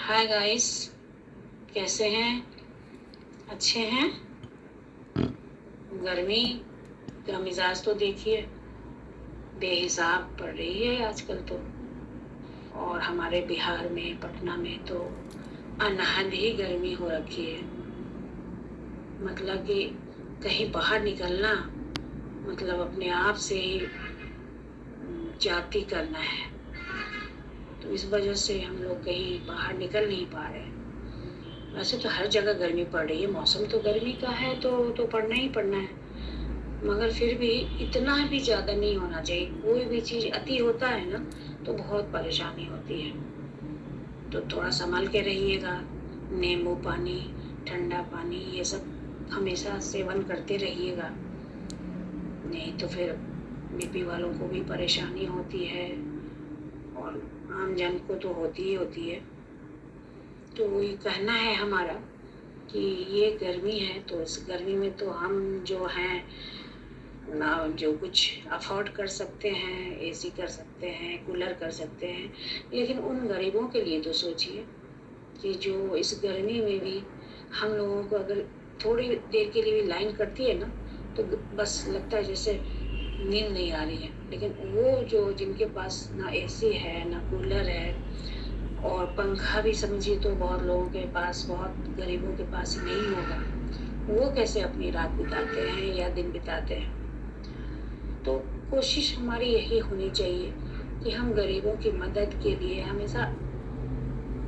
Hi guys, कैसे हैं? अच्छे हैं? गर्मी का मिजाज तो देखिए, बेहिसाब पड़ रही है आजकल तो। और हमारे बिहार में, पटना में तो अनहद ही गर्मी हो रखी है। मतलब कि कहीं बाहर निकलना मतलब अपने आप से ही जाति करना है। तो इस वजह से हम लोग कहीं बाहर निकल नहीं पा रहे। वैसे तो हर जगह गर्मी पड़ रही है, मौसम तो गर्मी का है तो पड़ना ही पड़ना है, मगर फिर भी इतना भी ज़्यादा नहीं होना चाहिए। कोई भी चीज़ अति होता है ना तो बहुत परेशानी होती है। तो थोड़ा संभल के रहिएगा। नींबू पानी, ठंडा पानी, ये सब हमेशा सेवन करते रहिएगा, नहीं तो फिर बीपी वालों को भी परेशानी होती है और आम जन को तो होती ही होती है। तो ये कहना है हमारा कि ये गर्मी है तो इस गर्मी में तो हम जो हैं ना, जो कुछ अफोर्ड कर सकते हैं, एसी कर सकते हैं, कूलर कर सकते हैं, लेकिन उन गरीबों के लिए तो सोचिए कि जो इस गर्मी में भी हम लोगों को अगर थोड़ी देर के लिए भी लाइन कटती है ना तो बस लगता है जैसे नींद नहीं आ रही है। लेकिन वो जो जिनके पास ना एसी है ना कूलर है और पंखा भी समझिए तो बहुत लोगों के पास, बहुत गरीबों के पास नहीं होगा, वो कैसे अपनी रात बिताते हैं या दिन बिताते हैं। तो कोशिश हमारी यही होनी चाहिए कि हम गरीबों की मदद के लिए हमेशा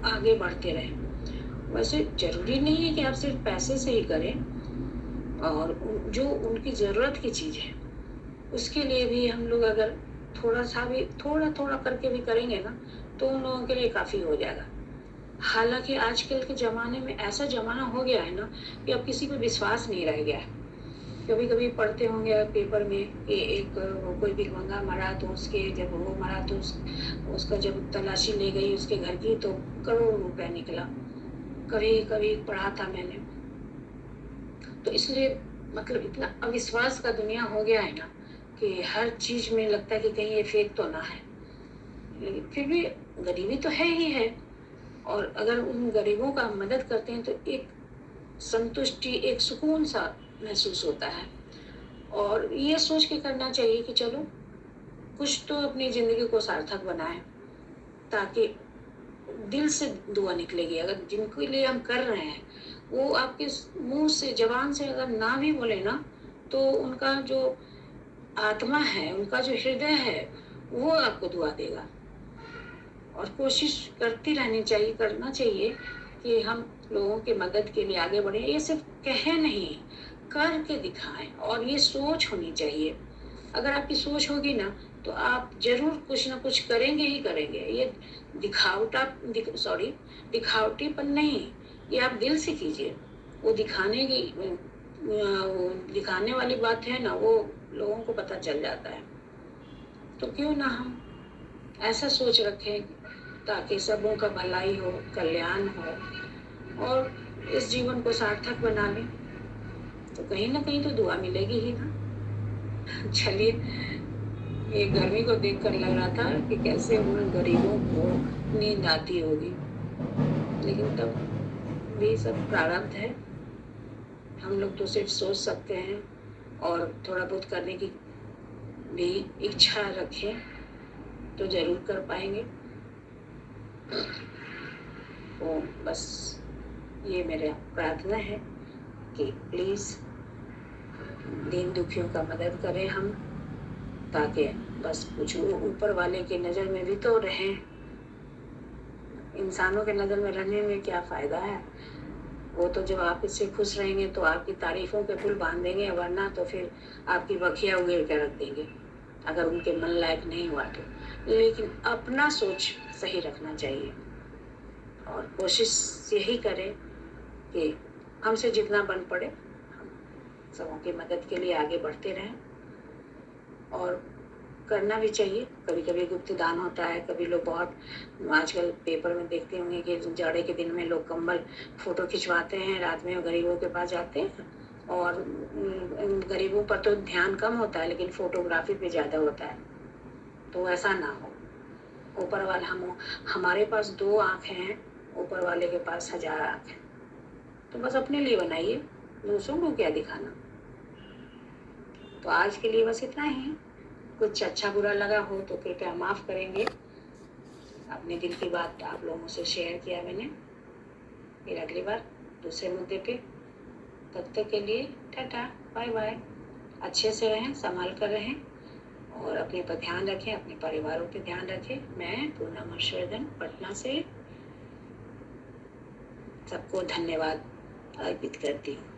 आगे बढ़ते रहें। वैसे ज़रूरी नहीं है कि आप सिर्फ पैसे से ही करें, और जो उनकी ज़रूरत की चीज़ है उसके लिए भी हम लोग अगर थोड़ा थोड़ा करके भी करेंगे ना तो उन लोगों के लिए काफ़ी हो जाएगा। हालांकि आजकल के ज़माने में ऐसा ज़माना हो गया है ना कि अब किसी पे विश्वास नहीं रह गया है। कभी कभी पढ़ते होंगे पेपर में कि एक कोई भिखमंगा मरा तो उसके जब वो मरा तो उसका जब तलाशी ले गई उसके घर की तो करोड़ों रुपया निकला। कभी कभी पढ़ा था मैंने। तो इसलिए मतलब इतना अविश्वास का दुनिया हो गया है ना कि हर चीज़ में लगता है कि कहीं ये फेक तो ना है। लेकिन फिर भी गरीबी तो है ही है, और अगर उन गरीबों का मदद करते हैं तो एक संतुष्टि, एक सुकून सा महसूस होता है। और ये सोच के करना चाहिए कि चलो कुछ तो अपनी ज़िंदगी को सार्थक बनाएं, ताकि दिल से दुआ निकलेगी। अगर जिनके लिए हम कर रहे हैं वो आपके मुंह से, जबान से अगर ना भी बोले ना तो उनका जो आत्मा है, उनका जो हृदय है, वो आपको दुआ देगा। और कोशिश करना चाहिए कि हम लोगों की मदद के लिए आगे बढ़े। ये सिर्फ कहे नहीं, करके दिखाएं, और ये सोच होनी चाहिए। अगर आपकी सोच होगी ना तो आप जरूर कुछ ना कुछ करेंगे ही करेंगे। ये दिखावटीपन नहीं, ये आप दिल से कीजिए। वो दिखाने वाली बात है ना, वो लोगों को पता चल जाता है। तो क्यों ना हम ऐसा सोच रखें ताकि सबों का भलाई हो, कल्याण हो और इस जीवन को सार्थक बना लें। तो कहीं ना कहीं तो दुआ मिलेगी ही ना। चलिए, ये गर्मी को देखकर लग रहा था कि कैसे उन गरीबों को नींद आती होगी, लेकिन तब भी सब प्रारब्ध है। हम लोग तो सिर्फ सोच सकते हैं और थोड़ा बहुत करने की भी इच्छा रखें तो जरूर कर पाएंगे। तो बस ये मेरा प्रार्थना है कि प्लीज़ दीन दुखियों का मदद करें हम, ताकि बस कुछ ऊपर वाले की नज़र में भी तो रहें। इंसानों के नज़र में रहने में क्या फ़ायदा है? वो तो जब आप इससे खुश रहेंगे तो आपकी तारीफ़ों के पुल बांध देंगे, वरना तो फिर आपकी बखिया उगेड़ कर रख देंगे अगर उनके मन लायक नहीं हुआ तो। लेकिन अपना सोच सही रखना चाहिए और कोशिश यही करें कि हमसे जितना बन पड़े हम सबों की मदद के लिए आगे बढ़ते रहें। और करना भी चाहिए। कभी कभी गुप्त दान होता है। कभी लोग बहुत, आजकल पेपर में देखते होंगे कि जाड़े के दिन में लोग कंबल फोटो खिंचवाते हैं, रात में गरीबों के पास जाते हैं, और गरीबों पर तो ध्यान कम होता है लेकिन फोटोग्राफी पे ज़्यादा होता है। तो ऐसा ना हो। ऊपर वाला हमारे पास 2 आँखें हैं ऊपर वाले के पास 1000 आँख है। तो बस अपने लिए बनाइए, दूसरों को क्या दिखाना। तो आज के लिए बस इतना ही। कुछ अच्छा बुरा लगा हो तो कृपया माफ़ करेंगे। अपने दिल की बात आप लोगों से शेयर किया मैंने। फिर अगली बार दूसरे मुद्दे पे। तब तक के लिए टाटा बाय बाय। अच्छे से रहें, संभाल कर रहें और अपने पर ध्यान रखें, अपने परिवारों पे ध्यान रखें। मैं पूनम हर्षवर्धन पटना से सबको धन्यवाद अर्पित करती हूँ।